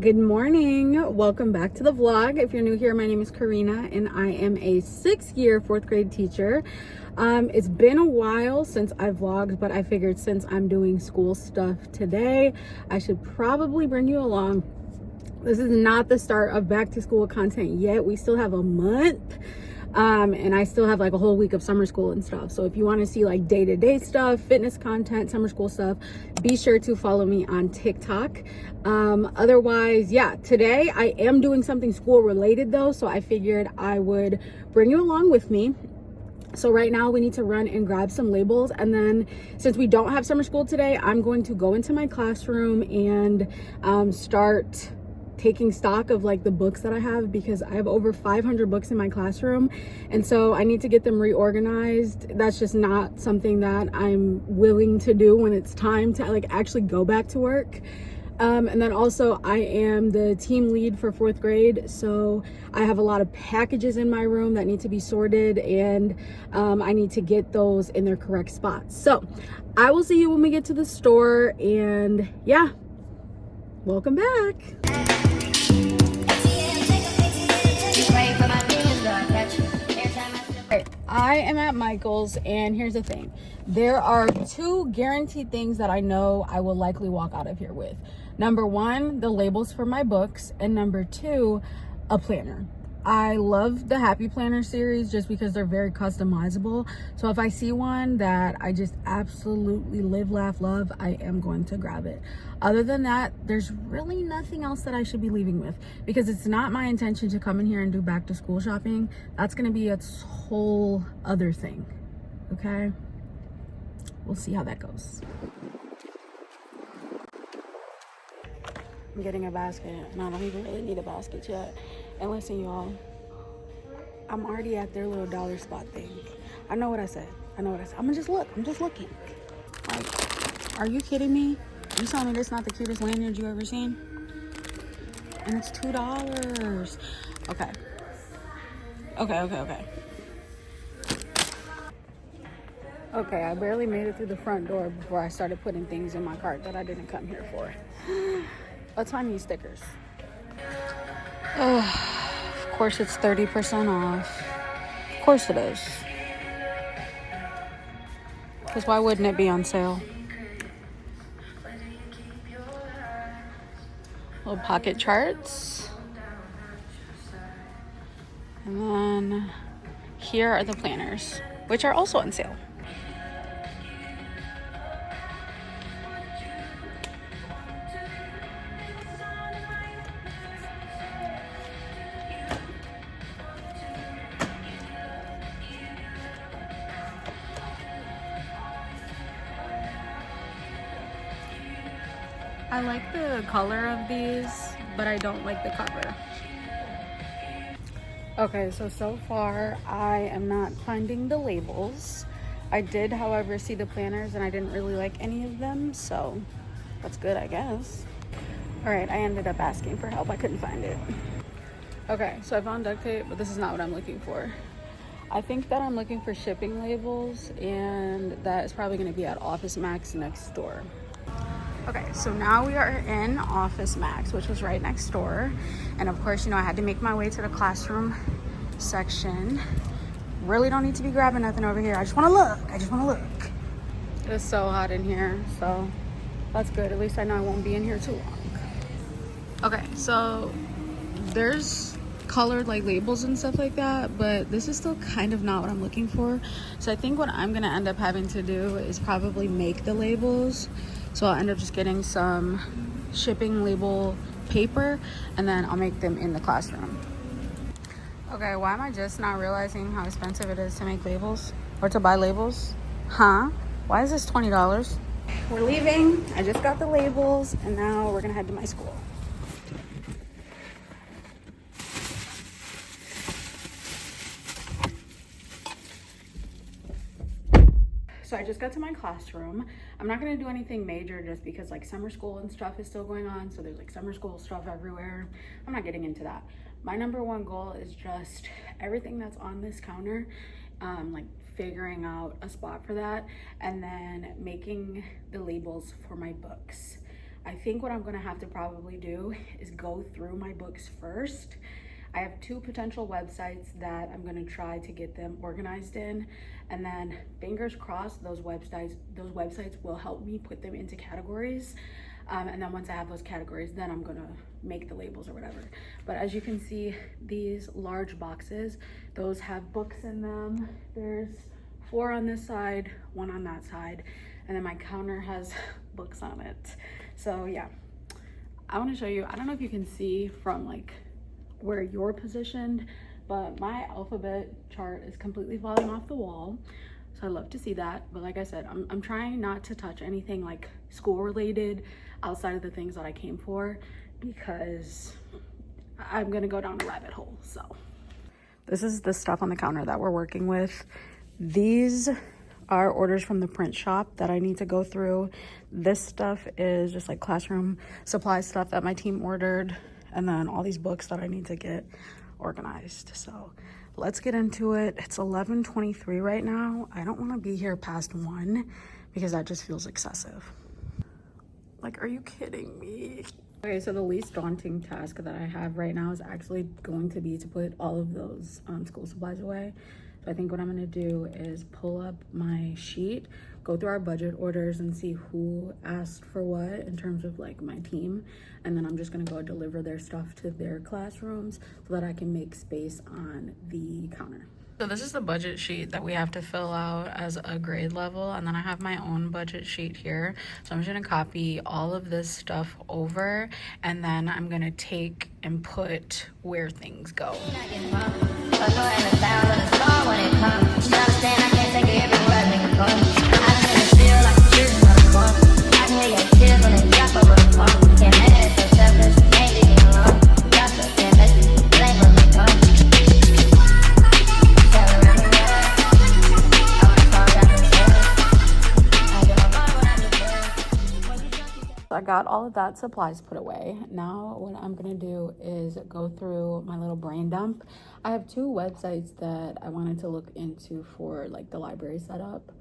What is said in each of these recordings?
Good morning. Welcome back to the vlog. If you're new here, my name is Karina and I am a 6th-year 4th grade teacher. It's been a while since I vlogged, but I figured since I'm doing school stuff today, I should probably bring you along. This is not the start of back to school content yet. We still have a month. And I still have like a whole week of summer school and stuff. So if you want to see like day-to-day stuff, fitness content, summer school stuff, be sure to follow me on TikTok. Otherwise, yeah, today I am doing something school related though. So I figured I would bring you along with me. So right now we need to run and grab some labels. And then since we don't have summer school today, I'm going to go into my classroom and start taking stock of like the books that I have, because I have over 500 books in my classroom, and so I need to get them reorganized. That's just not something that I'm willing to do when it's time to like actually go back to work. And then also I am the team lead for 4th grade, so I have a lot of packages in my room that need to be sorted, and I need to get those in their correct spots. So I will see you when we get to the store, and yeah, welcome back. I am at Michael's, and here's the thing. There are 2 guaranteed things that I know I will likely walk out of here with. Number 1, the labels for my books, and number 2, a planner. I love the Happy Planner series just because they're very customizable. So if I see one that I just absolutely live, laugh, love, I am going to grab it. Other than that, there's really nothing else that I should be leaving with, because it's not my intention to come in here and do back to school shopping. That's going to be a whole other thing. Okay? We'll see how that goes. I'm getting a basket, and I don't even really need a basket yet. And listen, y'all, I'm already at their little dollar spot thing. I know what I said. I'm gonna just look. I'm just looking. Like, are you kidding me? You telling me this is not the cutest lanyard you ever seen? And it's $2. Okay. Okay, I barely made it through the front door before I started putting things in my cart that I didn't come here for. Let's find these stickers. Of course it's 30% off. Of course it is. Because why wouldn't it be on sale? Little pocket charts. And then here are the planners, which are also on sale. I like the color of these, but I don't like the cover. Okay, so far I am not finding the labels. I did, however, see the planners, and I didn't really like any of them, so that's good, I guess. All right, I ended up asking for help. I couldn't find it. Okay, so I found duct tape, but this is not what I'm looking for. I think that I'm looking for shipping labels, and that is probably going to be at Office Max next door. Okay, so now we are in Office Max, which was right next door. And of course, you know, I had to make my way to the classroom section. Really don't need to be grabbing nothing over here. I just want to look. It's so hot in here, so that's good. At least I know I won't be in here too long. Okay, so there's colored like labels and stuff like that, but this is still kind of not what I'm looking for. So I think what I'm gonna end up having to do is probably make the labels. So I'll end up just getting some shipping label paper, and then I'll make them in the classroom. Okay, why am I just not realizing how expensive it is to make labels or to buy labels? Huh? Why is this $20? We're leaving. I just got the labels, and now we're gonna head to my school. So I just got to my classroom. I'm not gonna do anything major just because like summer school and stuff is still going on. So there's like summer school stuff everywhere. I'm not getting into that. My number 1 goal is just everything that's on this counter, like figuring out a spot for that, and then making the labels for my books. I think what I'm gonna have to probably do is go through my books first. I have 2 potential websites that I'm gonna try to get them organized in, and then fingers crossed those websites will help me put them into categories. And then once I have those categories, then I'm gonna make the labels or whatever. But as you can see, these large boxes, those have books in them. There's 4 on this side, 1 on that side, and then my counter has books on it. So yeah, I want to show you. I don't know if you can see from like where you're positioned, but my alphabet chart is completely falling off the wall. So I love to see that. But like I said, I'm trying not to touch anything like school related outside of the things that I came for, because I'm gonna go down a rabbit hole. So this is the stuff on the counter that we're working with. These are orders from the print shop that I need to go through. This stuff is just like classroom supply stuff that my team ordered, and then all these books that I need to get organized. So let's get into it. It's 11:23 right now. I don't want to be here past 1 because that just feels excessive. Like, are you kidding me? Okay, so the least daunting task that I have right now is actually going to be to put all of those school supplies away. So I think what I'm gonna do is pull up my sheet, go through our budget orders and see who asked for what in terms of like my team. And then I'm just gonna go deliver their stuff to their classrooms so that I can make space on the counter. So this is the budget sheet that we have to fill out as a grade level, and then I have my own budget sheet here. So I'm just gonna copy all of this stuff over, and then I'm gonna take and put where things go. I got all of that supplies put away. Now what I'm gonna do is go through my little brain dump. I have 2 websites that I wanted to look into for like the library setup.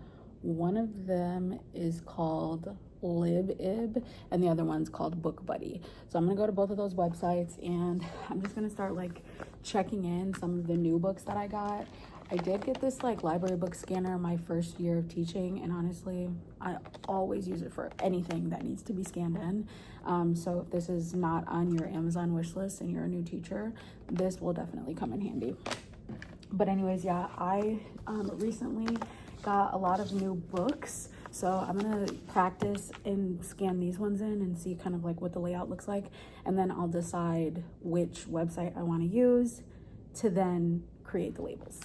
One of them is called LibIb and the other one's called BookBuddy. So I'm gonna go to both of those websites and I'm just gonna start like checking in some of the new books that I got. I did get this like library book scanner my first year of teaching, and honestly, I always use it for anything that needs to be scanned in. So if this is not on your Amazon wish list and you're a new teacher, this will definitely come in handy. But anyways, yeah, I recently got a lot of new books. So I'm gonna practice and scan these ones in and see kind of like what the layout looks like. And then I'll decide which website I wanna use to then create the labels.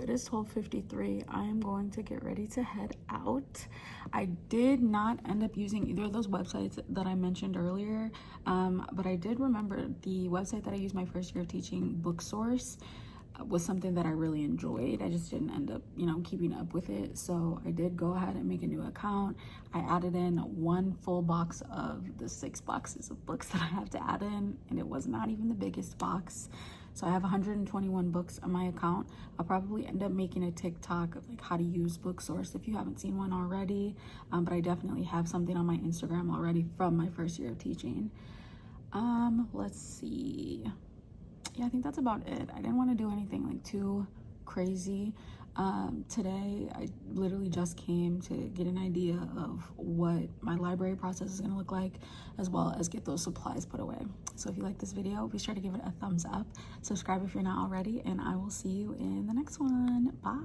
It is 12:53. I am going to get ready to head out. I did not end up using either of those websites that I mentioned earlier, but I did remember the website that I used my first year of teaching, BookSource, was something that I really enjoyed. I just didn't end up, keeping up with it. So I did go ahead and make a new account. I added in 1 full box of the 6 boxes of books that I have to add in, and it was not even the biggest box. So I have 121 books on my account. I'll probably end up making a TikTok of like how to use BookSource if you haven't seen one already. But I definitely have something on my Instagram already from my first year of teaching. Let's see. Yeah, I think that's about it. I didn't want to do anything like too crazy. Today, I literally just came to get an idea of what my library process is going to look like, as well as get those supplies put away. So if you like this video, be sure to give it a thumbs up, subscribe if you're not already, and I will see you in the next one. Bye.